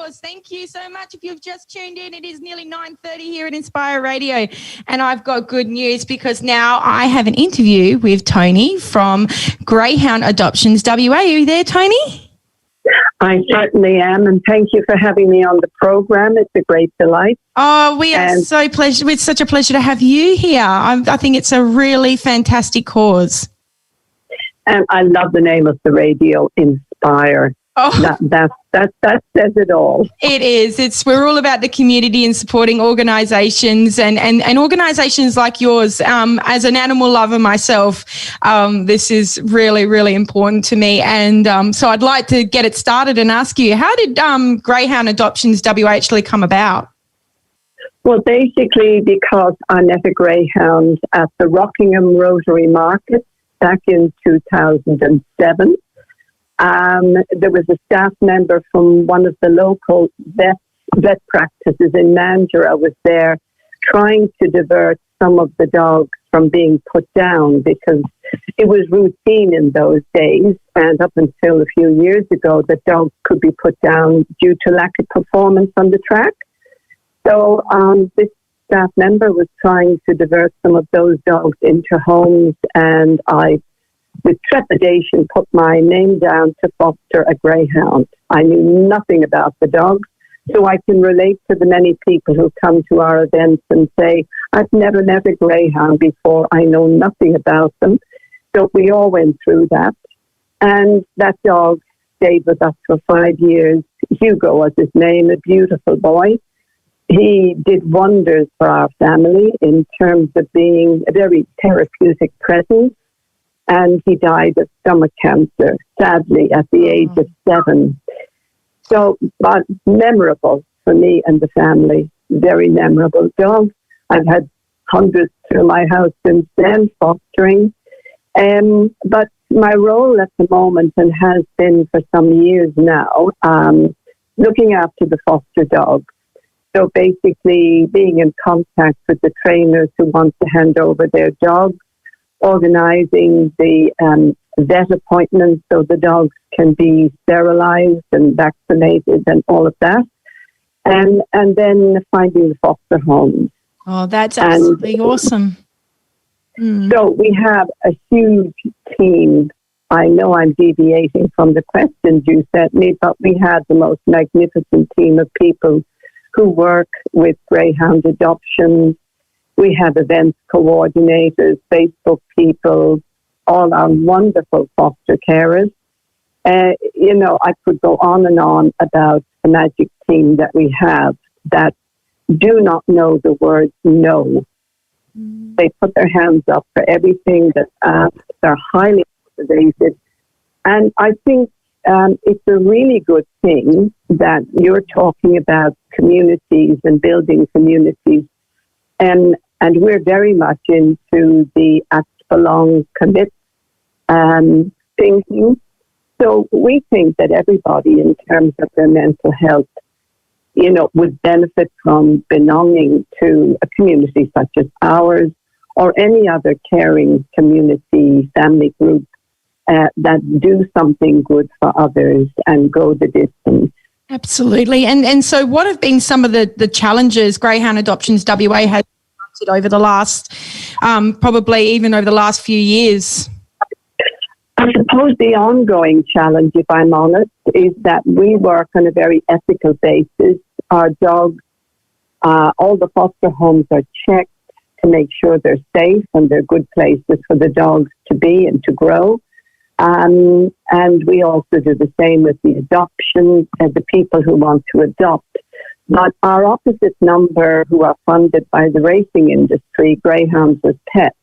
Thank you so much. If you've just tuned in, it is nearly 9:30 here at Inspire Radio, and I've got good news because now I have an interview with Toni from Greyhound Adoptions WA. Are you there, Toni? I certainly am, and thank you for having me on the program. It's a great delight. Oh, we are so pleasure. It's such a pleasure to have you here. I think it's a really fantastic cause. And I love the name of the radio, Inspire. Oh. That says it all. It is. We're all about the community and supporting organisations and organisations like yours. As an animal lover myself, this is really, really important to me. And so I'd like to get it started and ask you, how did Greyhound Adoptions WA actually come about? Well, basically because I met a greyhound at the Rockingham Rotary Market back in 2007. There was a staff member from one of the local vet practices in Mandurah was there trying to divert some of the dogs from being put down because it was routine in those days, and up until a few years ago, the dogs could be put down due to lack of performance on the track. So this staff member was trying to divert some of those dogs into homes, and I, with trepidation, put my name down to foster a greyhound. I knew nothing about the dogs, so I can relate to the many people who come to our events and say, I've never met a greyhound before, I know nothing about them. So we all went through that. And that dog stayed with us for 5 years. Hugo was his name, a beautiful boy. He did wonders for our family in terms of being a very therapeutic presence. And he died of stomach cancer, sadly, at the age of 7. So, but memorable for me and the family. Very memorable dog. I've had hundreds through my house since then, fostering. But my role at the moment, and has been for some years now, looking after the foster dogs. So basically being in contact with the trainers who want to hand over their dogs, organising the vet appointments so the dogs can be sterilised and vaccinated and all of that. And then finding the foster homes. Oh, that's absolutely awesome. So we have a huge team. I know I'm deviating from the questions you sent me, but we have the most magnificent team of people who work with Greyhound Adoptions. We have events coordinators, Facebook people, all our wonderful foster carers. I could go on and on about the magic team that we have that do not know the word no. They put their hands up for everything that's asked. They're highly motivated. And I think it's a really good thing that you're talking about communities and building communities. And we're very much into the act, belong, commit thinking. So we think that everybody, in terms of their mental health, would benefit from belonging to a community such as ours or any other caring community, family group that do something good for others and go the distance. Absolutely. And so what have been some of the challenges Greyhound Adoptions WA has encountered over the last, probably even over the last few years? I suppose the ongoing challenge, if I'm honest, is that we work on a very ethical basis. Our dogs, all the foster homes are checked to make sure they're safe and they're good places for the dogs to be and to grow. And we also do the same with the adoption and the people who want to adopt. But our opposite number, who are funded by the racing industry, Greyhounds as Pets,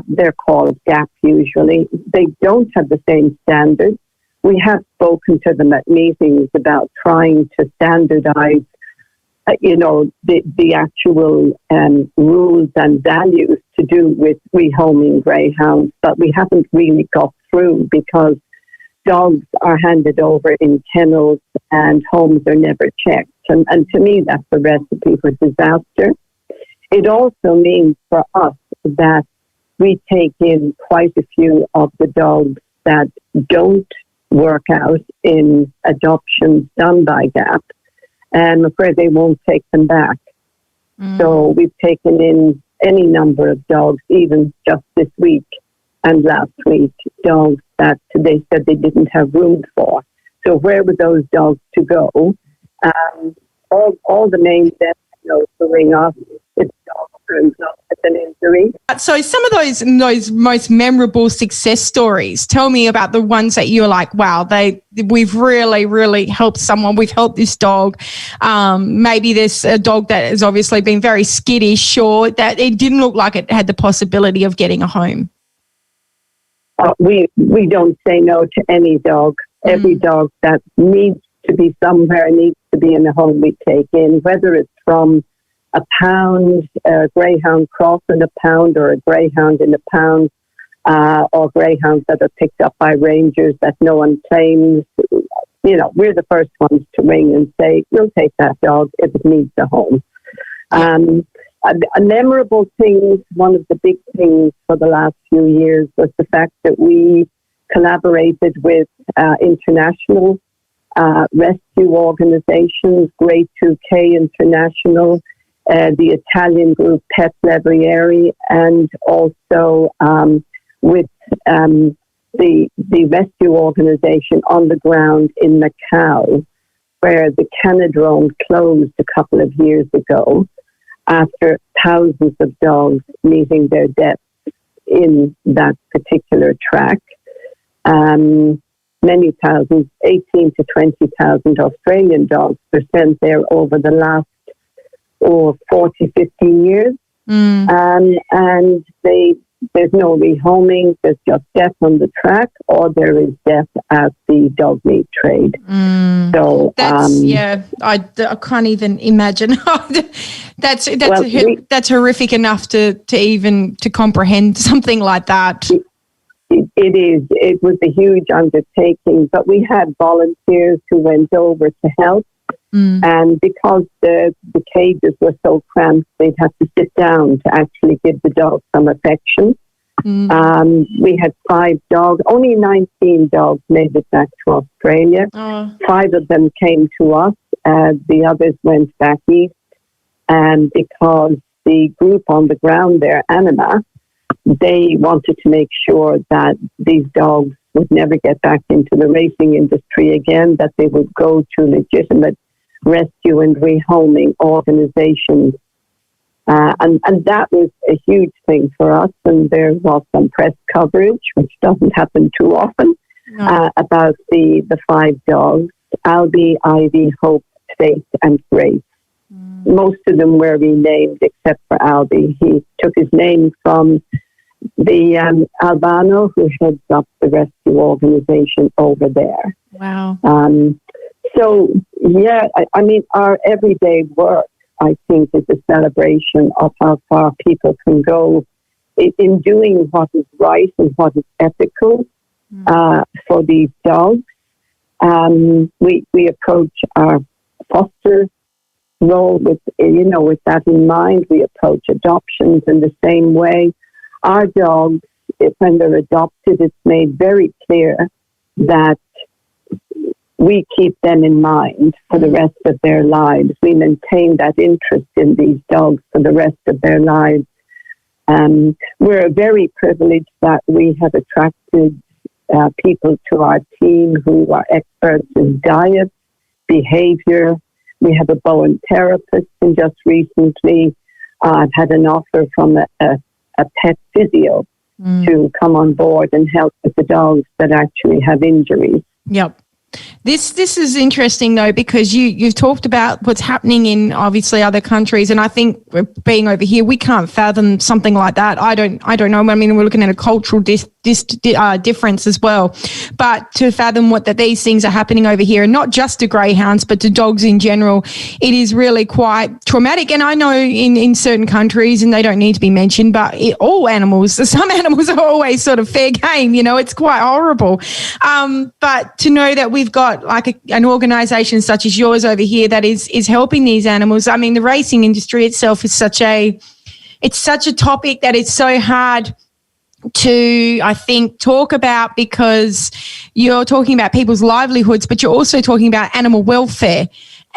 they're called GAP usually. They don't have the same standards. We have spoken to them at meetings about trying to standardize, the actual rules and values to do with rehoming greyhounds, but we haven't really got through because dogs are handed over in kennels and homes are never checked. And to me, that's a recipe for disaster. It also means for us that we take in quite a few of the dogs that don't work out in adoptions done by GAP, and I'm afraid they won't take them back. So we've taken in any number of dogs, even just this week and last week, dogs that they said they didn't have room for. So where were those dogs to go? All the main deaths ring off. It's dog turns up with an injury. So some of those most memorable success stories, tell me about the ones that you're like, wow, we've really, really helped someone. We've helped this dog. Maybe there's a dog that has obviously been very skittish, or that it didn't look like it had the possibility of getting a home. We don't say no to any dog. Every dog that needs to be somewhere, needs to be in a home, we take in, whether it's from a pound, a greyhound cross in a pound, or a greyhound in a pound, or greyhounds that are picked up by rangers that no one claims. We're the first ones to ring and say, we'll take that dog if it needs a home. A memorable thing, one of the big things for the last few years, was the fact that we collaborated with international rescue organizations, Grey 2K International, the Italian group Pet Levrieri, and also with the rescue organization on the ground in Macau, where the Canadrome closed a couple of years ago after thousands of dogs meeting their deaths in that particular track. Many thousands, 18 to 20,000 Australian dogs were sent there over the last 40, 50 years. And there's no rehoming, there's just death on the track, or there is death at the dog meat trade. So I can't even imagine. That's horrific enough to even comprehend something like that. It is. It was a huge undertaking, but we had volunteers who went over to help. And because the cages were so cramped, they'd have to sit down to actually give the dogs some affection. We had 5 dogs. Only 19 dogs made it back to Australia. 5 of them came to us. The others went back east. And because the group on the ground there, Anima, they wanted to make sure that these dogs would never get back into the racing industry again, that they would go to legitimate rescue and rehoming organizations. And that was a huge thing for us. And there was some press coverage, which doesn't happen too often, about the 5 dogs, Albie, Ivy, Hope, Faith, and Grace. Most of them were renamed except for Albie. He took his name from the Albano who heads up the rescue organization over there. Wow. I mean, our everyday work, I think, is a celebration of how far people can go in doing what is right and what is ethical for these dogs. We approach our foster role with that in mind. We approach adoptions in the same way. Our dogs, when they're adopted, it's made very clear that we keep them in mind for the rest of their lives. We maintain that interest in these dogs for the rest of their lives. We're very privileged that we have attracted people to our team who are experts in diet, behavior. We have a Bowen therapist, and just recently I've had an offer from a pet physio to come on board and help with the dogs that actually have injuries. Yep. This is interesting though, because you've talked about what's happening in obviously other countries, and I think being over here, we can't fathom something like that. I don't know. I mean, we're looking at a cultural difference as well, but to fathom that these things are happening over here, and not just to greyhounds, but to dogs in general, it is really quite traumatic. And I know in certain countries, and they don't need to be mentioned, but all animals, some animals are always sort of fair game. It's quite horrible. But to know that we've got like an organisation such as yours over here that is helping these animals. I mean, the racing industry itself is such a topic that it's so hard to, I think, talk about, because you're talking about people's livelihoods, but you're also talking about animal welfare.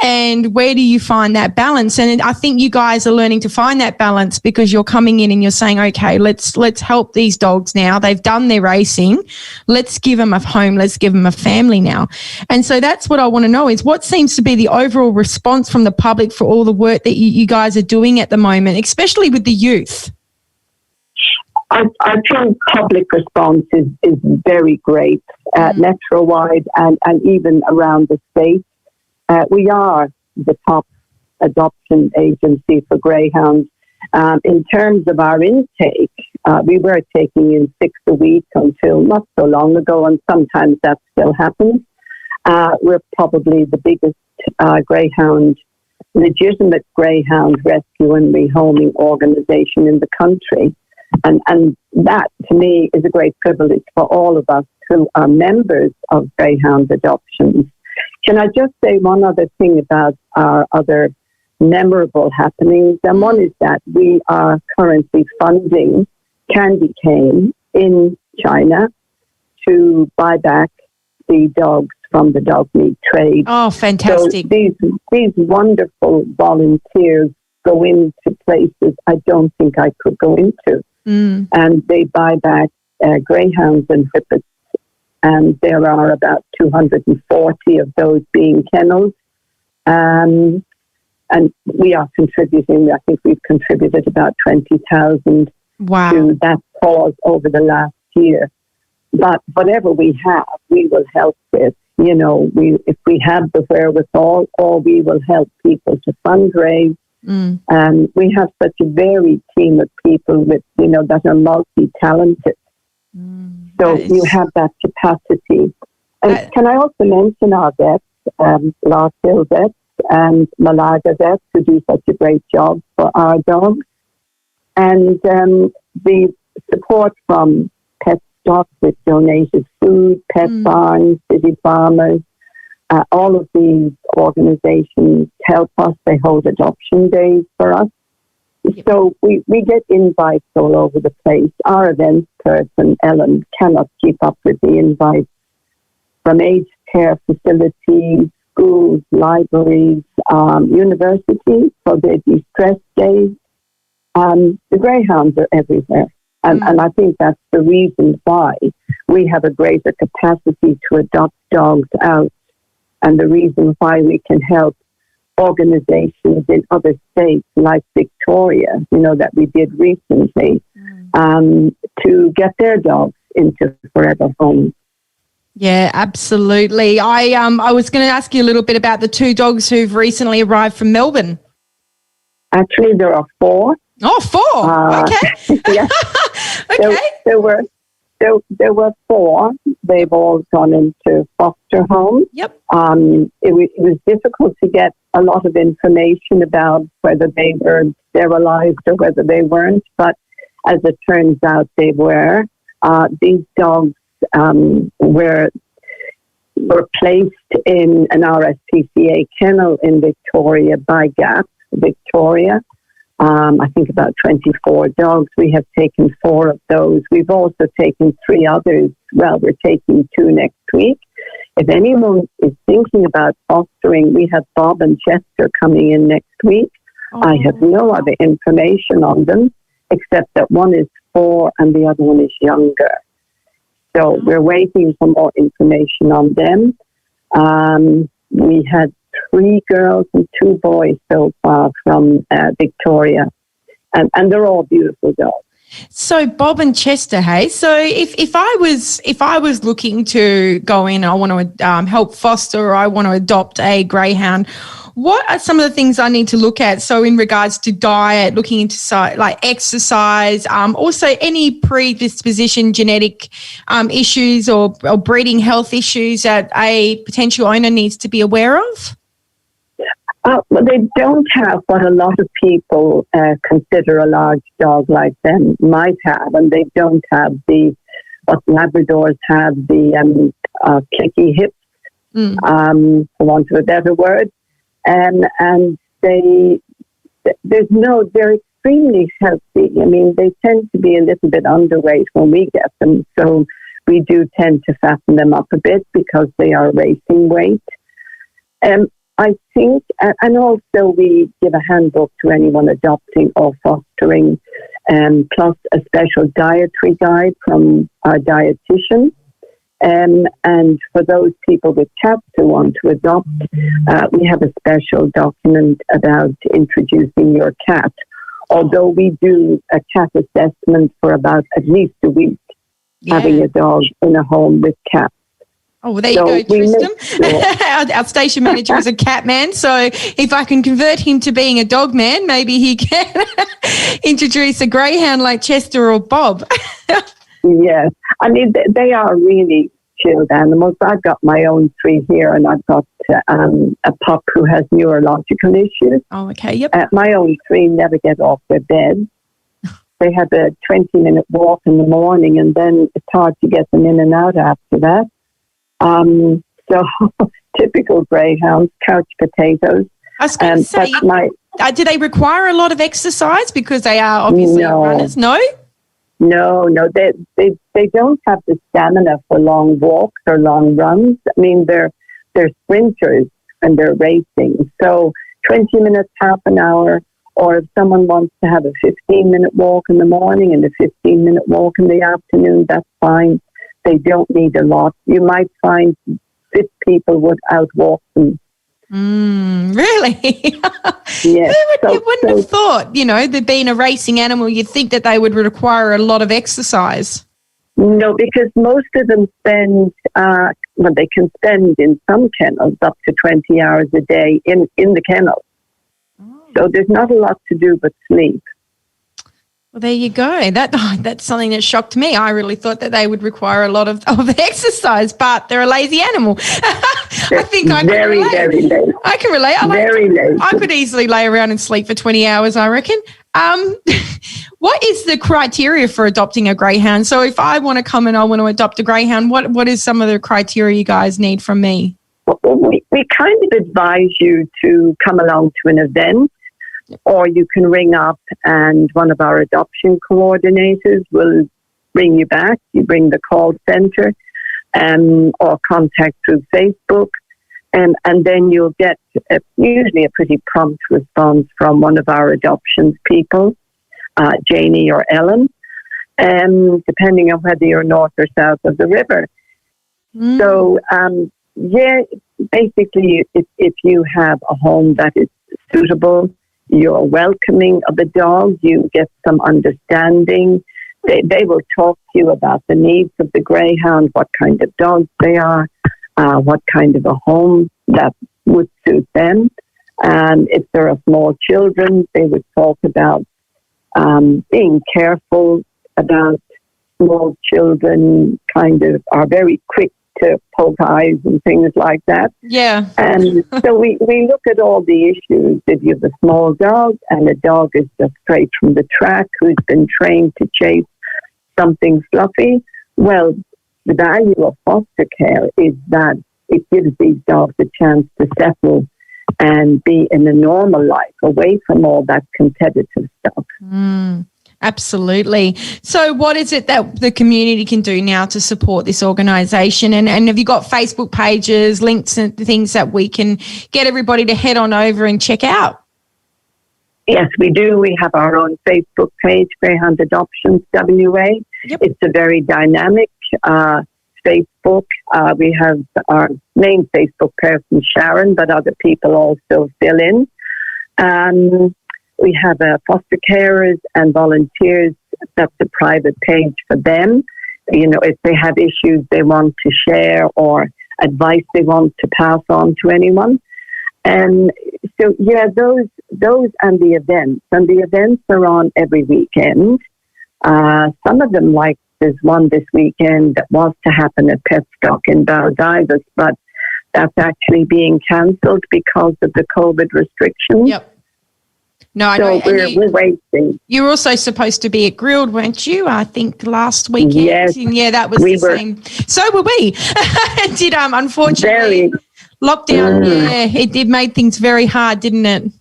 And where do you find that balance? And I think you guys are learning to find that balance, because you're coming in and you're saying, okay, let's help these dogs now. They've done their racing. Let's give them a home. Let's give them a family now. And so that's what I want to know, is what seems to be the overall response from the public for all the work that you guys are doing at the moment, especially with the youth? I think public response is very great, metro-wide and even around the state. We are the top adoption agency for greyhounds. In terms of our intake, we were taking in 6 a week until not so long ago, and sometimes that still happens. We're probably the biggest legitimate greyhound rescue and rehoming organisation in the country. And that, to me, is a great privilege for all of us who are members of Greyhound Adoptions. Can I just say one other thing about our other memorable happenings? And one is that we are currently funding candy cane in China to buy back the dogs from the dog meat trade. Oh, fantastic. So these wonderful volunteers go into places I don't think I could go into. And they buy back greyhounds and whippets. And there are about 240 of those being kennels. And we are contributing, I think we've contributed about 20,000 to that cause over the last year. But whatever we have, we will help with. You know, if we have the wherewithal, or we will help people to fundraise. We have such a varied team of people that are multi-talented. So you have that capacity. And can I also mention our vets, Larkhill vets and Malaga vets, who do such a great job for our dogs. And the support from Pet Stop with donated food, Pet Barns, City Farmers, all of these organizations help us. They hold adoption days for us. So we get invites all over the place. Our events person, Ellen, cannot keep up with the invites from aged care facilities, schools, libraries, universities, so they do stress days. The greyhounds are everywhere. And I think that's the reason why we have a greater capacity to adopt dogs out, and the reason why we can help organizations in other states like Victoria, that we did recently, to get their dogs into forever homes. Yeah, absolutely. I was going to ask you a little bit about the 2 dogs who've recently arrived from Melbourne. Actually, there are 4. Oh, 4. Okay. Yeah. Okay. There were 4. They've all gone into foster homes. Yep. It was difficult to get a lot of information about whether they were sterilized or whether they weren't, but as it turns out, they were. These dogs were placed in an RSPCA kennel in Victoria by GAP, Victoria. I think about 24 dogs. We have taken 4 of those. We've also taken 3 others. Well, we're taking 2 next week. If anyone is thinking about fostering, we have Bob and Chester coming in next week. I have no other information on them, except that one is 4 and the other one is younger. So we're waiting for more information on them. We had 3 girls and 2 boys so far from Victoria, and they're all beautiful dogs. So Bob and Chester, hey. So if I was looking to go in, I want to help foster, or I want to adopt a greyhound, what are some of the things I need to look at? So in regards to diet, looking into like exercise, also any predisposition genetic issues or breeding health issues that a potential owner needs to be aware of? Well, they don't have what a lot of people consider a large dog like them might have, and they don't have what Labradors have, the clicky hips, for want of a better word. And they're extremely healthy. I mean, they tend to be a little bit underweight when we get them, so we do tend to fatten them up a bit because they are racing weight. I think, and also we give a handbook to anyone adopting or fostering, plus a special dietary guide from our dietitian. And for those people with cats who want to adopt, we have a special document about introducing your cat. Although we do a cat assessment for about at least a week, having a dog in a home with cats. Oh, well, there you go, Tristan. Our station manager is a cat man, so if I can convert him to being a dog man, maybe he can introduce a greyhound like Chester or Bob. Yes. I mean, they are really chilled animals. I've got my own 3 here, and I've got a pup who has neurological issues. Oh, okay, yep. My own 3 never get off their bed. They have a 20-minute walk in the morning, and then it's hard to get them in and out after that. So typical greyhounds, couch potatoes. I was going to say, do they require a lot of exercise because they are obviously runners? No? No, they don't have the stamina for long walks or long runs. I mean, they're sprinters and they're racing. So 20 minutes, half an hour, or if someone wants to have a 15-minute walk in the morning and a 15-minute walk in the afternoon, that's fine. They don't need a lot. You might find fit people would outwalk them. Really? Yes. You wouldn't have thought, that being a racing animal, you'd think that they would require a lot of exercise. No, because most of them spend, they can spend in some kennels up to 20 hours a day in the kennel. Oh. So there's not a lot to do but sleep. Well, there you go. That's something that shocked me. I really thought that they would require a lot of exercise, but they're a lazy animal. I think I can relate. Very lazy. I can relate. Lazy. I could easily lay around and sleep for 20 hours, I reckon. What is the criteria for adopting a greyhound? So if I want to come and I want to adopt a greyhound, what is some of the criteria you guys need from me? Well, we kind of advise you to come along to an event. Or you can ring up and one of our adoption coordinators will bring you back. You bring the call center or contact through Facebook. And then you'll get usually a pretty prompt response from one of our adoptions people, Janie or Ellen, depending on whether you're north or south of the river. So, basically, if you have a home that is suitable, you're welcoming of the dog, you get some understanding. They will talk to you about the needs of the greyhound, what kind of dogs they are, what kind of a home that would suit them. And if there are small children, they would talk about being careful about small children, kind of are very quick to poke eyes and things like that. Yeah. And so we look at all the issues. If you have a small dog and a dog is just straight from the track who's been trained to chase something fluffy, well, the value of foster care is that it gives these dogs a chance to settle and be in a normal life away from all that competitive stuff. Absolutely. So what is it that the community can do now to support this organisation? And have you got Facebook pages, links and things that we can get everybody to head on over and check out? Yes, we do. We have our own Facebook page, Greyhound Adoptions WA. Yep. It's a very dynamic Facebook. We have our main Facebook person, Sharon, but other people also fill in. We have foster carers and volunteers. That's a private page for them. If they have issues they want to share or advice they want to pass on to anyone. And so, those and the events. And the events are on every weekend. Some of them, like there's one this weekend that was to happen at Petstock in Baldivis, but that's actually being cancelled because of the COVID restrictions. Yep. No, I know. So we're waiting. You were also supposed to be at Grilled, weren't you? I think last weekend. Yes. And that was the same. So were we. It did, unfortunately. Lockdown, it made things very hard, didn't it?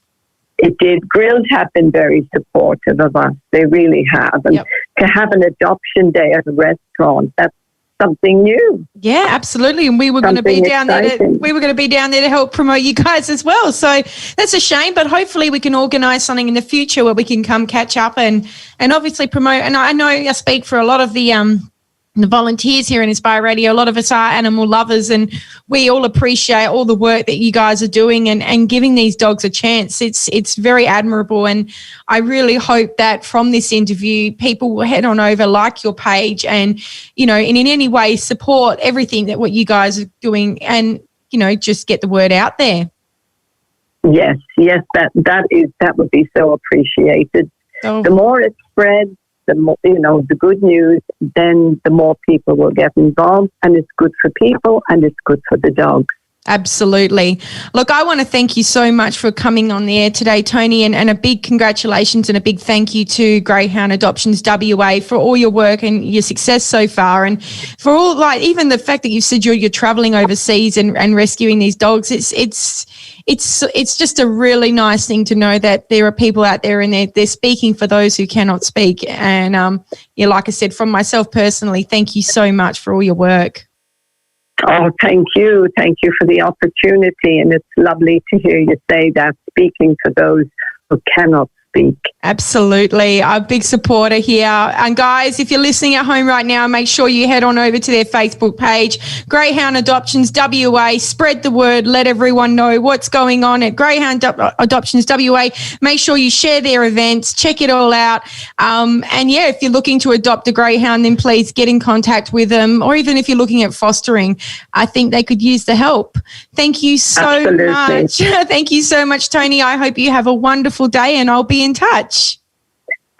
It did. Grills have been very supportive of us. They really have. And to have an adoption day at a restaurant, that's something new. Yeah, absolutely. And we were going to be down there. We were going to be down there to help promote you guys as well. So that's a shame, but hopefully we can organise something in the future where we can come catch up and obviously promote. And I know I speak for a lot of the volunteers here in Inspire Radio. A lot of us are animal lovers, and we all appreciate all the work that you guys are doing and giving these dogs a chance. It's very admirable, and I really hope that from this interview, people will head on over, like your page, and, you know, in any way support everything that what you guys are doing, and, you know, just get the word out there. Yes, that would be so appreciated. Oh. The more it spreads, the more, you know, the good news, then the more people will get involved, and it's good for people and it's good for the dogs. Absolutely. Look, I want to thank you so much for coming on the air today, Toni, and a big congratulations and a big thank you to Greyhound Adoptions WA for all your work and your success so far, and for all, like, even the fact that you said you're traveling overseas and rescuing these dogs. It's just a really nice thing to know that there are people out there and they're speaking for those who cannot speak. And like I said, from myself personally, thank you so much for all your work. Oh, thank you. Thank you for the opportunity. And it's lovely to hear you say that, speaking for those who cannot speak. Absolutely. I'm a big supporter here. And guys, if you're listening at home right now, make sure you head on over to their Facebook page, Greyhound Adoptions WA. Spread the word. Let everyone know what's going on at Greyhound Adoptions WA. Make sure you share their events. Check it all out. If you're looking to adopt a greyhound, then please get in contact with them. Or even if you're looking at fostering, I think they could use the help. Thank you so much. Thank you so much, Toni. I hope you have a wonderful day, and I'll be in touch.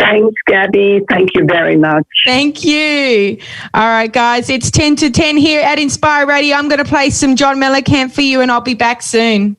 Thanks, Gabby. Thank you very much. Thank you. All right, guys, it's 10 to 10 here at Inspire Radio. I'm going to play some John Mellencamp for you, and I'll be back soon.